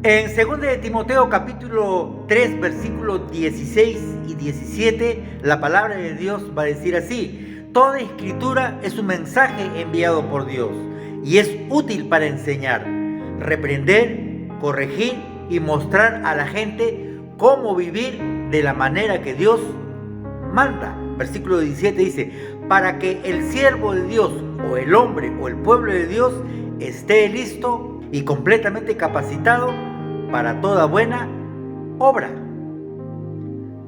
En 2 de Timoteo capítulo 3 versículos 16 y 17, la palabra de Dios va a decir así: toda escritura es un mensaje enviado por Dios y es útil para enseñar, reprender, corregir y mostrar a la gente cómo vivir de la manera que Dios manda. Versículo 17 dice: para que el siervo de Dios o el hombre o el pueblo de Dios esté listo y completamente capacitado para toda buena obra.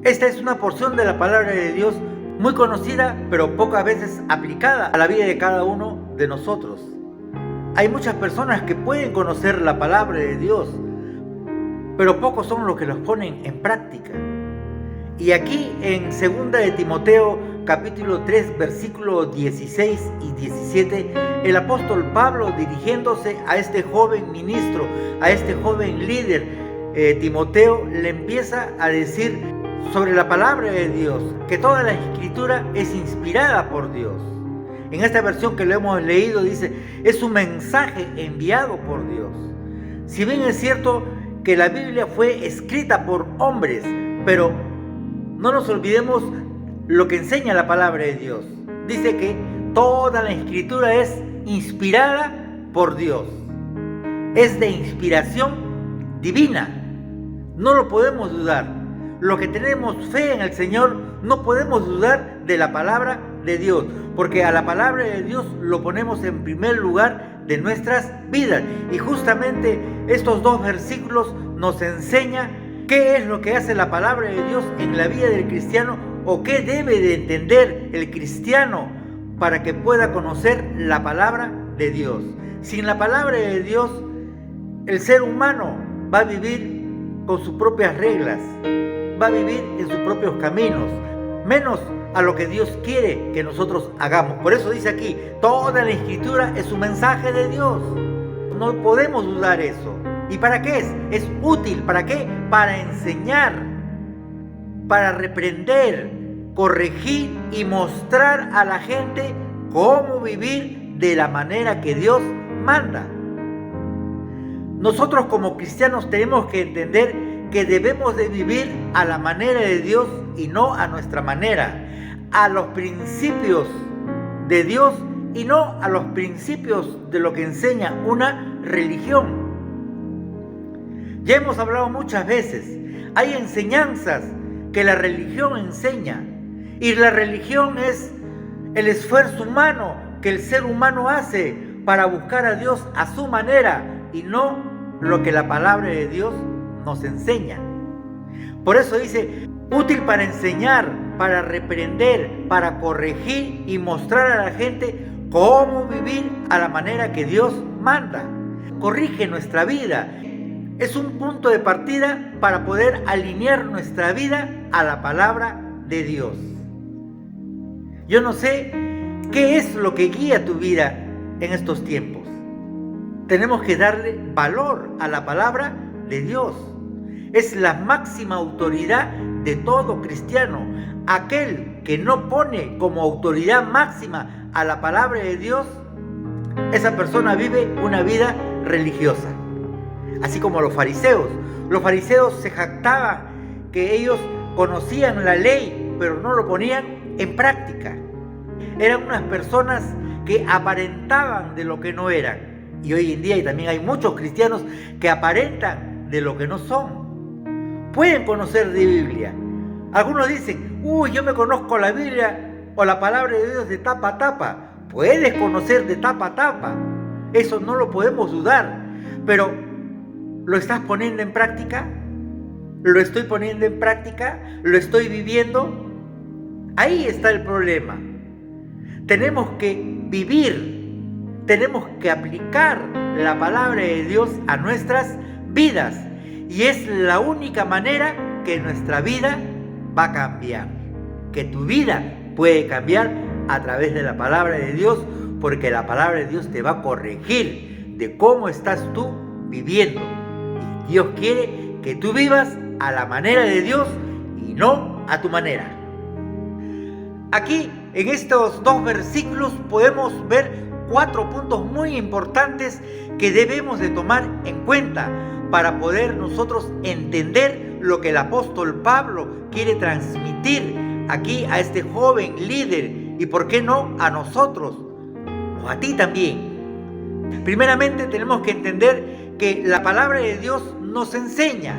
Esta es una porción de la palabra de Dios muy conocida, pero pocas veces aplicada a la vida de cada uno de nosotros. Hay muchas personas que pueden conocer la palabra de Dios, pero pocos son los que los ponen en práctica. Y aquí en 2 de Timoteo capítulo 3 versículos 16 y 17, el apóstol Pablo, dirigiéndose a este joven ministro, a este joven líder, Timoteo, le empieza a decir sobre la palabra de Dios, que toda la escritura es inspirada por Dios. En esta versión que lo hemos leído dice: es un mensaje enviado por Dios. Si bien es cierto que la Biblia fue escrita por hombres, pero no nos olvidemos lo que enseña la palabra de Dios. Dice que toda la escritura es inspirada por Dios. Es de inspiración divina. No lo podemos dudar. Los que tenemos fe en el Señor no podemos dudar de la palabra de Dios, porque a la palabra de Dios lo ponemos en primer lugar de nuestras vidas. Y justamente estos dos versículos nos enseñan qué es lo que hace la palabra de Dios en la vida del cristiano, o qué debe de entender el cristiano para que pueda conocer la palabra de Dios. Sin la palabra de Dios, el ser humano va a vivir con sus propias reglas, va a vivir en sus propios caminos, menos a lo que Dios quiere que nosotros hagamos. Por eso dice aquí: toda la escritura es un mensaje de Dios. No podemos dudar eso. ¿Y para qué es? Es útil. ¿Para qué? Para enseñar, para reprender, corregir y mostrar a la gente cómo vivir de la manera que Dios manda. Nosotros como cristianos tenemos que entender que debemos de vivir a la manera de Dios y no a nuestra manera, a los principios de Dios y no a los principios de lo que enseña una religión. Ya hemos hablado muchas veces, hay enseñanzas que la religión enseña, y la religión es el esfuerzo humano que el ser humano hace para buscar a Dios a su manera y no lo que la palabra de Dios nos enseña. Por eso dice: útil para enseñar, para reprender, para corregir y mostrar a la gente cómo vivir a la manera que Dios manda. Corrige nuestra vida. Es un punto de partida para poder alinear nuestra vida a la palabra de Dios. Yo no sé qué es lo que guía tu vida en estos tiempos. Tenemos que darle valor a la palabra de Dios. Es la máxima autoridad de todo cristiano. Aquel que no pone como autoridad máxima a la palabra de Dios, esa persona vive una vida religiosa. Así como los fariseos. Los fariseos se jactaban que ellos conocían la ley, pero no lo ponían en práctica. Eran unas personas que aparentaban de lo que no eran. Y hoy en día también hay muchos cristianos que aparentan de lo que no son. Pueden conocer de Biblia. Algunos dicen: yo me conozco la Biblia o la palabra de Dios de tapa a tapa. Puedes conocer de tapa a tapa. Eso no lo podemos dudar. Pero ¿lo estás poniendo en práctica? ¿Lo estoy poniendo en práctica? ¿Lo estoy viviendo? Ahí está el problema. Tenemos que vivir, tenemos que aplicar la palabra de Dios a nuestras vidas. Y es la única manera que nuestra vida va a cambiar. Que tu vida puede cambiar a través de la palabra de Dios, porque la palabra de Dios te va a corregir de cómo estás tú viviendo. Y Dios quiere que tú vivas a la manera de Dios y no a tu manera. Aquí, en estos dos versículos, podemos ver 4 puntos muy importantes que debemos de tomar en cuenta para poder nosotros entender lo que el apóstol Pablo quiere transmitir aquí a este joven líder y por qué no a nosotros o a ti también. Primeramente tenemos que entender que la palabra de Dios nos enseña.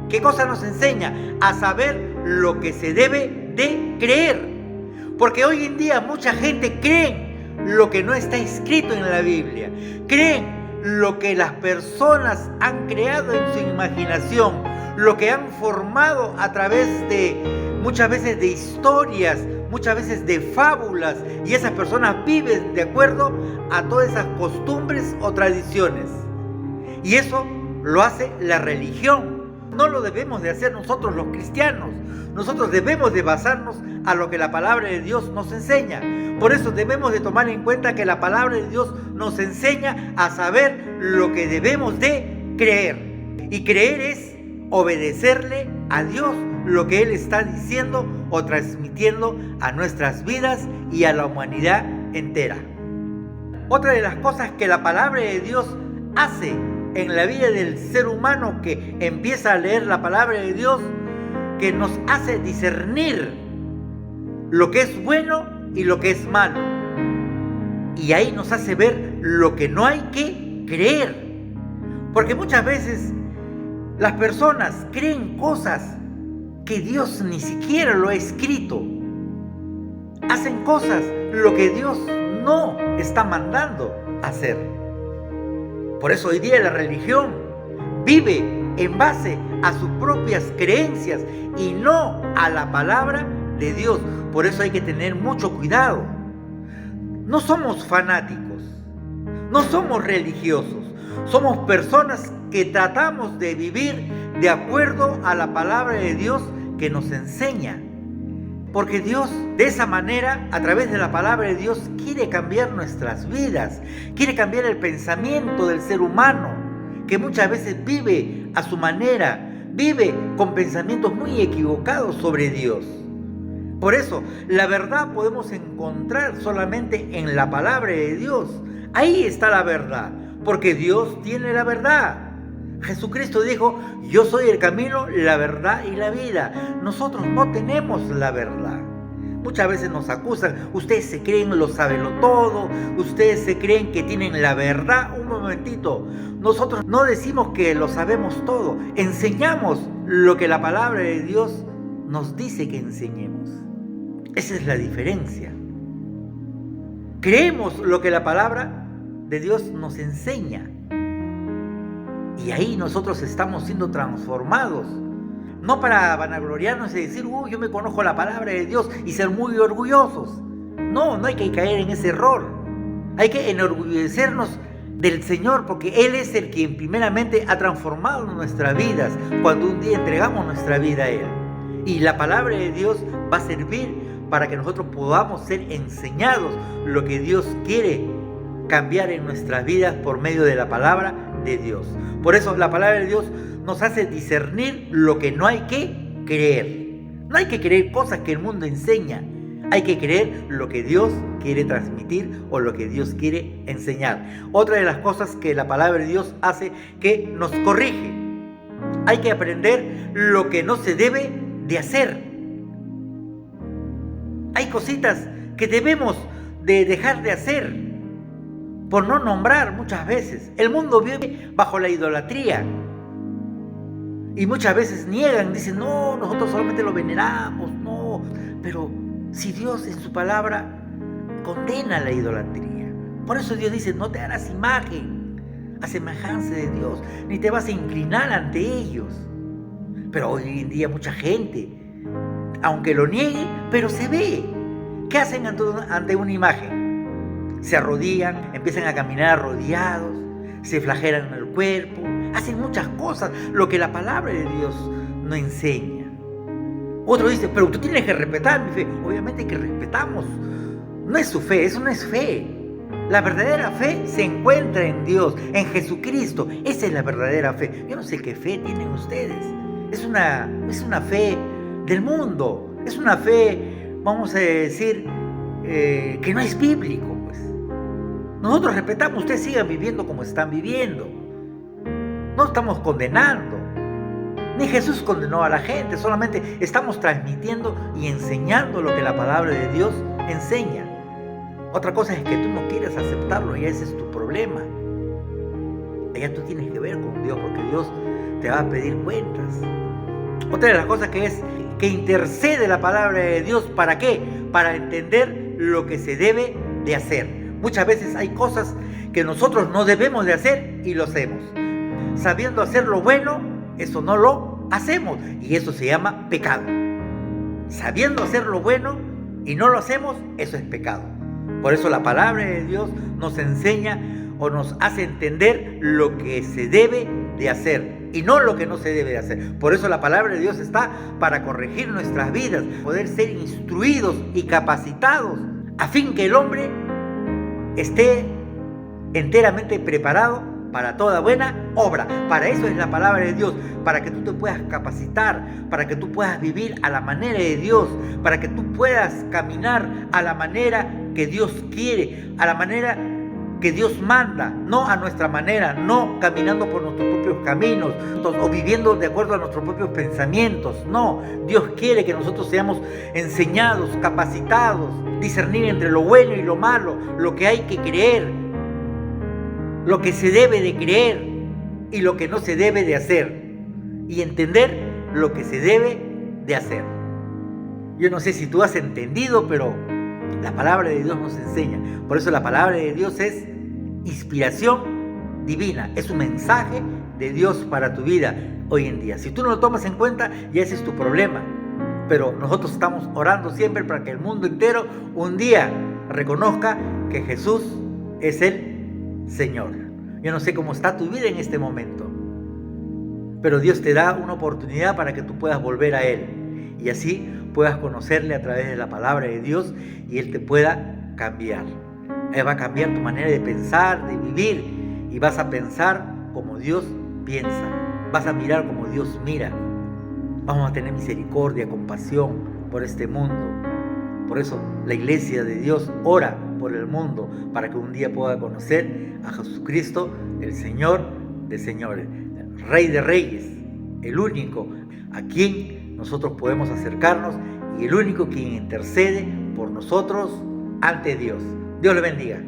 ¿Qué cosa nos enseña? A saber lo que se debe de creer. Porque hoy en día mucha gente cree lo que no está escrito en la Biblia. Creen lo que las personas han creado en su imaginación, lo que han formado a través de muchas veces de historias, muchas veces de fábulas, y esas personas viven de acuerdo a todas esas costumbres o tradiciones. Y eso lo hace la religión. No lo debemos de hacer nosotros los cristianos. Nosotros debemos de basarnos a lo que la palabra de Dios nos enseña. Por eso debemos de tomar en cuenta que la palabra de Dios nos enseña a saber lo que debemos de creer. Y creer es obedecerle a Dios lo que Él está diciendo o transmitiendo a nuestras vidas y a la humanidad entera. Otra de las cosas que la palabra de Dios hace en la vida del ser humano que empieza a leer la palabra de Dios, que nos hace discernir lo que es bueno y lo que es malo. Y ahí nos hace ver lo que no hay que creer. Porque muchas veces las personas creen cosas que Dios ni siquiera lo ha escrito. Hacen cosas lo que Dios no está mandando hacer. Por eso hoy día la religión vive en base a sus propias creencias y no a la palabra de Dios. Por eso hay que tener mucho cuidado. No somos fanáticos, no somos religiosos, somos personas que tratamos de vivir de acuerdo a la palabra de Dios que nos enseña. Porque Dios, de esa manera, a través de la palabra de Dios, quiere cambiar nuestras vidas, quiere cambiar el pensamiento del ser humano, que muchas veces vive a su manera, vive con pensamientos muy equivocados sobre Dios. Por eso, la verdad podemos encontrar solamente en la palabra de Dios. Ahí está la verdad, porque Dios tiene la verdad. Jesucristo dijo: yo soy el camino, la verdad y la vida. Nosotros no tenemos la verdad. Muchas veces nos acusan: ustedes se creen lo sabelo todo, ustedes se creen que tienen la verdad. Un momentito, nosotros no decimos que lo sabemos todo, enseñamos lo que la palabra de Dios nos dice que enseñemos. Esa es la diferencia. Creemos lo que la palabra de Dios nos enseña. Y ahí nosotros estamos siendo transformados. No para vanagloriarnos y decir: yo me conozco la palabra de Dios, y ser muy orgullosos. No hay que caer en ese error. Hay que enorgullecernos del Señor, porque Él es el quien primeramente ha transformado nuestras vidas cuando un día entregamos nuestra vida a Él. Y la palabra de Dios va a servir para que nosotros podamos ser enseñados lo que Dios quiere cambiar en nuestras vidas por medio de la palabra de Dios. Por eso la palabra de Dios nos hace discernir lo que no hay que creer. No hay que creer cosas que el mundo enseña. Hay que creer lo que Dios quiere transmitir o lo que Dios quiere enseñar. Otra de las cosas que la palabra de Dios hace, que nos corrige. Hay que aprender lo que no se debe de hacer. Hay cositas que debemos de dejar de hacer, por no nombrar muchas veces. El mundo vive bajo la idolatría. Y muchas veces niegan, dicen: no, nosotros solamente lo veneramos, no. Pero si Dios en su palabra condena la idolatría. Por eso Dios dice: no te harás imagen a semejanza de Dios, ni te vas a inclinar ante ellos. Pero hoy en día mucha gente, aunque lo niegue, pero se ve. ¿Qué hacen ante una imagen? Se arrodillan, empiezan a caminar arrodillados, se flagelan el cuerpo, hacen muchas cosas, lo que la palabra de Dios no enseña. Otro dice: pero tú tienes que respetar mi fe. Obviamente que respetamos. No es su fe, eso no es fe. La verdadera fe se encuentra en Dios, en Jesucristo. Esa es la verdadera fe. Yo no sé qué fe tienen ustedes. Es una fe del mundo. Es una fe, vamos a decir, que no es bíblico. Nosotros respetamos, ustedes sigan viviendo como están viviendo. No estamos condenando. Ni Jesús condenó a la gente, solamente estamos transmitiendo y enseñando lo que la palabra de Dios enseña. Otra cosa es que tú no quieres aceptarlo y ese es tu problema. Allá tú tienes que ver con Dios porque Dios te va a pedir cuentas. Otra de las cosas que es que intercede la palabra de Dios, ¿para qué? Para entender lo que se debe de hacer. Muchas veces hay cosas que nosotros no debemos de hacer y lo hacemos. Sabiendo hacer lo bueno, eso no lo hacemos y eso se llama pecado. Sabiendo hacer lo bueno y no lo hacemos, eso es pecado. Por eso la palabra de Dios nos enseña o nos hace entender lo que se debe de hacer y no lo que no se debe de hacer. Por eso la palabra de Dios está para corregir nuestras vidas, poder ser instruidos y capacitados a fin que el hombre esté enteramente preparado para toda buena obra. Para eso es la palabra de Dios, para que tú te puedas capacitar, para que tú puedas vivir a la manera de Dios, para que tú puedas caminar a la manera que Dios quiere, a la manera que Dios manda, no a nuestra manera, no caminando por nuestros propios caminos o viviendo de acuerdo a nuestros propios pensamientos. No, Dios quiere que nosotros seamos enseñados, capacitados, discernir entre lo bueno y lo malo, lo que hay que creer, lo que se debe de creer y lo que no se debe de hacer, y entender lo que se debe de hacer. Yo no sé si tú has entendido, pero la palabra de Dios nos enseña. Por eso la palabra de Dios es inspiración divina, es un mensaje de Dios para tu vida hoy en día. Si tú no lo tomas en cuenta, ya ese es tu problema. Pero nosotros estamos orando siempre para que el mundo entero un día reconozca que Jesús es el Señor. Yo no sé cómo está tu vida en este momento, pero Dios te da una oportunidad para que tú puedas volver a Él y así puedas conocerle a través de la palabra de Dios y Él te pueda cambiar. Él va a cambiar tu manera de pensar, de vivir, y vas a pensar como Dios piensa, vas a mirar como Dios mira. Vamos a tener misericordia, compasión por este mundo. Por eso la iglesia de Dios ora por el mundo para que un día pueda conocer a Jesucristo, el Señor de señores, el Rey de reyes, el único a quien nosotros podemos acercarnos y el único quien intercede por nosotros ante Dios. Dios le bendiga.